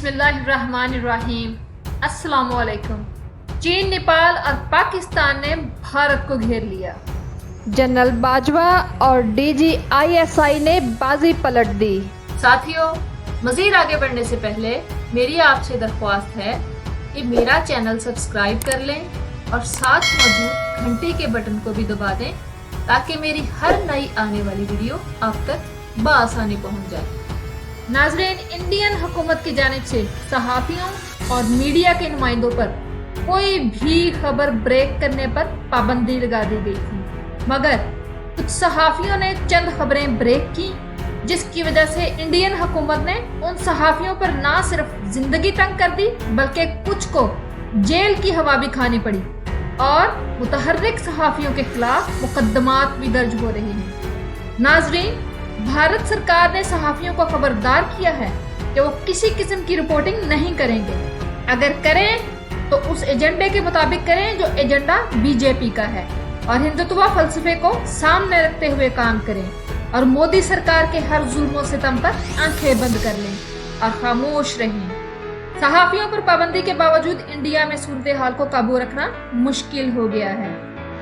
बिस्मिल्लाहिर्रहमानिर्रहीम। अस्सलाम वालेकुम। चीन, नेपाल और पाकिस्तान ने भारत को घेर लिया। जनरल बाजवा और DGISI ने बाजी पलट दी। साथियों, मज़ीद आगे बढ़ने से पहले मेरी आपसे दरख्वास्त है कि मेरा चैनल सब्सक्राइब कर लें और साथ मौजूद घंटे के बटन को भी दबा दें ताकि मेरी हर नई आने वाली वीडियो आप तक बआसानी पहुंच जाए। नाज़रीन, इंडियन हुकूमत की जानिब से सहाफ़ियों और मीडिया के नुमाइंदों पर कोई भी खबर ब्रेक करने पर पाबंदी लगा दी गई थी, मगर कुछ सहाफ़ियों ने चंद खबरें ब्रेक की, जिसकी वजह से इंडियन हुकूमत ने उन सहाफ़ियों पर ना सिर्फ जिंदगी तंग कर दी बल्कि कुछ को जेल की हवा भी खानी पड़ी और मुतहर्रिक सहाफ़ियों के खिलाफ मुकदमात भी दर्ज हो रहे हैं। नाज़रीन, भारत सरकार ने सहाफ़ियों को खबरदार किया है कि वो किसी किस्म की रिपोर्टिंग नहीं करेंगे। अगर करें तो उस एजेंडे के मुताबिक करें जो एजेंडा बीजेपी का है और हिंदुत्व फलसफे को सामने रखते हुए काम करें और मोदी सरकार के हर जुल्म सितम पर आंखें बंद कर लें और खामोश रहें। सहाफ़ियों पर पाबंदी के बावजूद इंडिया में सूरत हाल को काबू रखना मुश्किल हो गया है।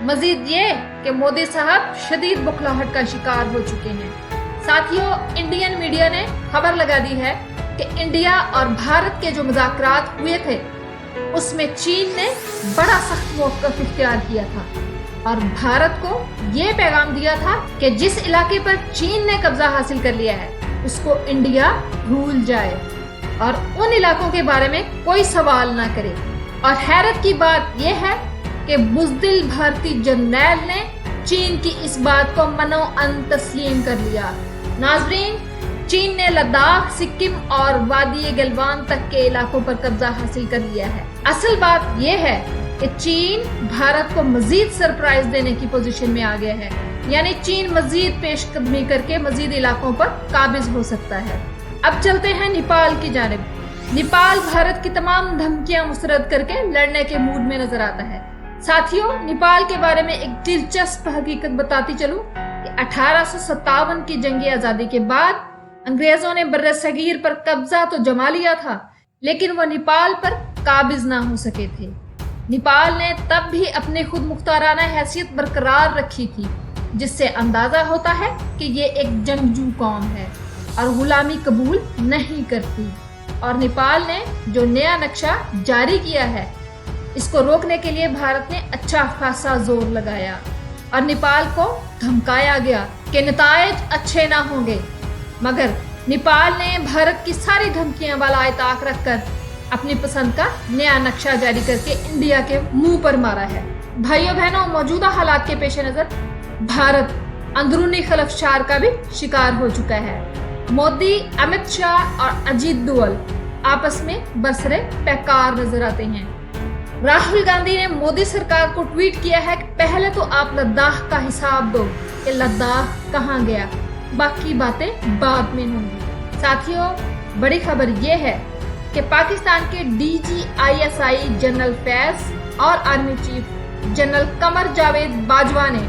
मजीद ये कि मोदी साहब शदीद बुखलाहट का शिकार हो चुके हैं। साथियों, इंडियन मीडिया ने खबर लगा दी है कि इंडिया और भारत के जो मुज़ाकरात हुए थे उसमें चीन ने बड़ा सख्त मौक़िफ़ इख्तियार किया था और भारत को ये पैगाम दिया था कि जिस इलाके पर चीन ने कब्जा हासिल कर लिया है उसको इंडिया भूल जाए और उन इलाकों के बारे में कोई सवाल ना करे। और हैरत की बात यह है कि बुज़दिल भारतीय जर्नैल ने चीन की इस बात को मनो अन तस्लीम कर लिया। नाज़रीन, चीन ने लद्दाख, सिक्किम और वादी गलवान तक के इलाकों पर कब्जा हासिल कर लिया है। असल बात यह है कि चीन भारत को मजीद सरप्राइज देने की पोजीशन में आ गया है, यानी चीन मजीद पेशकदमी करके मजीद इलाकों पर काबिज हो सकता है। अब चलते हैं नेपाल की जानिब। नेपाल भारत की तमाम धमकियां मुस्तरद करके लड़ने के मूड में नजर आता है। साथियों, नेपाल के बारे में एक दिलचस्प हकीकत बताती चलूं कि 1857 की जंग आज़ादी के बाद अंग्रेजों ने बर्र सगीर पर कब्जा तो जमा लिया था, लेकिन वो नेपाल पर काबिज ना हो सके थे। नेपाल ने तब भी अपनी खुद मुख्ताराना हैसियत बरकरार रखी थी, जिससे अंदाजा होता है कि ये एक जंगजू कौम है और गुलामी कबूल नहीं करती। और नेपाल ने जो नया नक्शा जारी किया है इसको रोकने के लिए भारत ने अच्छा खासा जोर लगाया और नेपाल को धमकाया गया कि नतायज अच्छे ना होंगे, मगर नेपाल ने भारत की सारी धमकियां वाला इताक रखकर अपनी पसंद का नया नक्शा जारी करके इंडिया के मुंह पर मारा है। भाइयों बहनों, मौजूदा हालात के पेश नजर भारत अंदरूनी खलफशार का भी शिकार हो चुका है। मोदी, अमित शाह और अजीत दोवल आपस में बरसरे पैकार नजर आते हैं। राहुल गांधी ने मोदी सरकार को ट्वीट किया है कि पहले तो आप लद्दाख का हिसाब दो कि लद्दाख कहां गया, बाकी बातें बाद में होंगी। साथियों, बड़ी खबर यह है कि पाकिस्तान के DGISI जनरल फैज और army chief general Qamar Javed Bajwa ने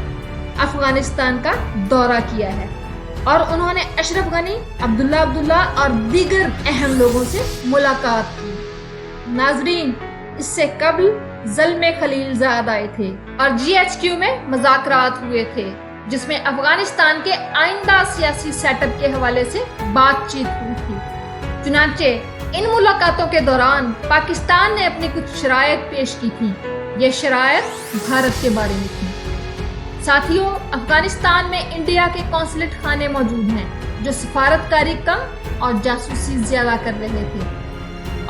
अफगानिस्तान का दौरा किया है और उन्होंने अशरफ गनी, अब्दुल्ला और दीगर अहम लोगों से मुलाकात की। नाजरीन, इससे कबल ज़ल्मे खलीलजाद आए थे और GHQ में मुज़ाकरात हुए थे, जिसमें अफगानिस्तान के आइंदा सियासी सेटअप के हवाले से बातचीत हुई थी। चुनांचे इन मुलाकातों के दौरान पाकिस्तान ने अपनी कुछ शराइत पेश की थी। ये शराइत भारत के बारे में थी। साथियों, अफगानिस्तान में इंडिया के कौंसलेट खाने मौजूद हैं जो सफारतकारी कम और जासूसी ज्यादा कर रहे थे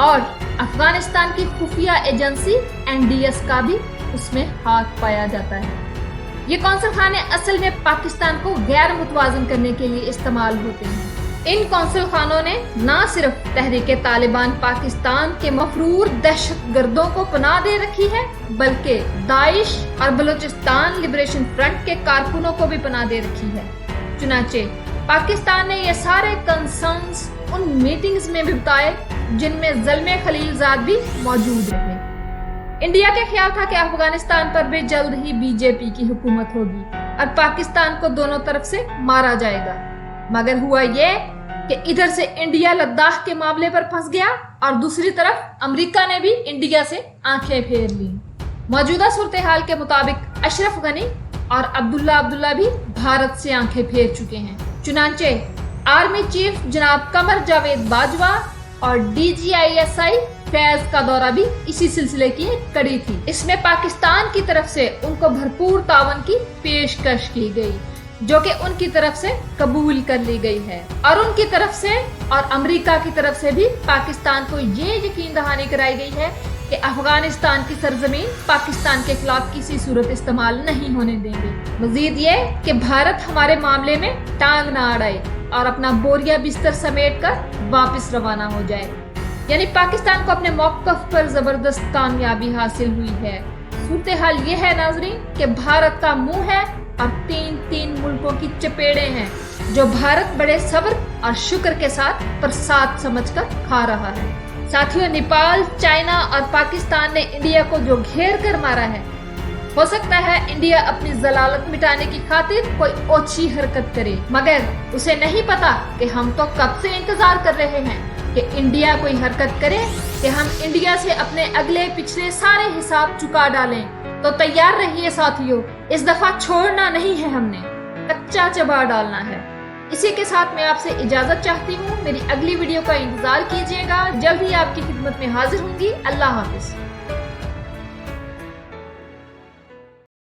और अफगानिस्तान की खुफिया एजेंसी NDS का भी उसमें हाथ पाया जाता है। ये कौंसल खाने असल में पाकिस्तान को गैर मुतवाजन करने के लिए इस्तेमाल होते हैं। इन कौंसल खानों ने न सिर्फ तहरीक तालिबान पाकिस्तान के मफरूर दहशत गर्दों को पनाह दे रखी है, बल्कि दाइश और बलूचिस्तान लिबरेशन फ्रंट के कारकुनों को भी पनाह दे रखी है। चुनाचे पाकिस्तान ने ये सारे कंसर्न्स उन मीटिंग्स में भी बताए जिनमें ज़ल्मे खलीलजाद भी मौजूद रहे। इंडिया का ख्याल था कि अफगानिस्तान पर भी जल्द ही बीजेपी की हुकूमत होगी और पाकिस्तान को दोनों तरफ से मारा जाएगा, मगर हुआ ये कि इधर से इंडिया लद्दाख के मामले पर फंस गया और दूसरी तरफ अमेरिका ने भी इंडिया से आंखें फेर ली। मौजूदा सूरत हाल के मुताबिक अशरफ गनी और अब्दुल्ला भी भारत से आंखें फेर चुके हैं। चुनांचे आर्मी चीफ जनाब कमर जावेद बाजवा और DGISI फैज का दौरा भी इसी सिलसिले की एक कड़ी थी। इसमें पाकिस्तान की तरफ से उनको भरपूर तावन की पेशकश की गई, जो कि उनकी तरफ से कबूल कर ली गई है, और उनकी तरफ से और अमेरिका की तरफ से भी पाकिस्तान को ये यकीन दहानी कराई गई है कि अफगानिस्तान की सरजमीन पाकिस्तान के खिलाफ किसी सूरत इस्तेमाल नहीं होने देंगे। मजीद ये कि भारत हमारे मामले में टांग ना अड़ाए और अपना बोरिया बिस्तर समेट कर वापस रवाना हो जाए। यानी पाकिस्तान को अपने मौक़िफ़ पर जबरदस्त कामयाबी हासिल हुई है। सूरत हाल ये है नाजरीन कि भारत का मुंह है और तीन मुल्कों की चपेड़े हैं, जो भारत बड़े सब्र और शुक्र के साथ प्रसाद समझकर खा रहा है। साथियों, नेपाल, चाइना और पाकिस्तान ने इंडिया को जो घेर कर मारा है, हो सकता है इंडिया अपनी जलालत मिटाने की खातिर कोई ओछी हरकत करे, मगर उसे नहीं पता कि हम तो कब से इंतजार कर रहे हैं कि इंडिया कोई हरकत करे कि हम इंडिया से अपने अगले पिछले सारे हिसाब चुका डालें। तो तैयार रहिए साथियों, इस दफा छोड़ना नहीं है, हमने कच्चा चबा डालना है। इसी के साथ मैं आपसे इजाजत चाहती हूँ। मेरी अगली वीडियो का इंतजार कीजिएगा, जल्द ही आपकी खिदमत में हाजिर होंगी। अल्लाह हाफिज।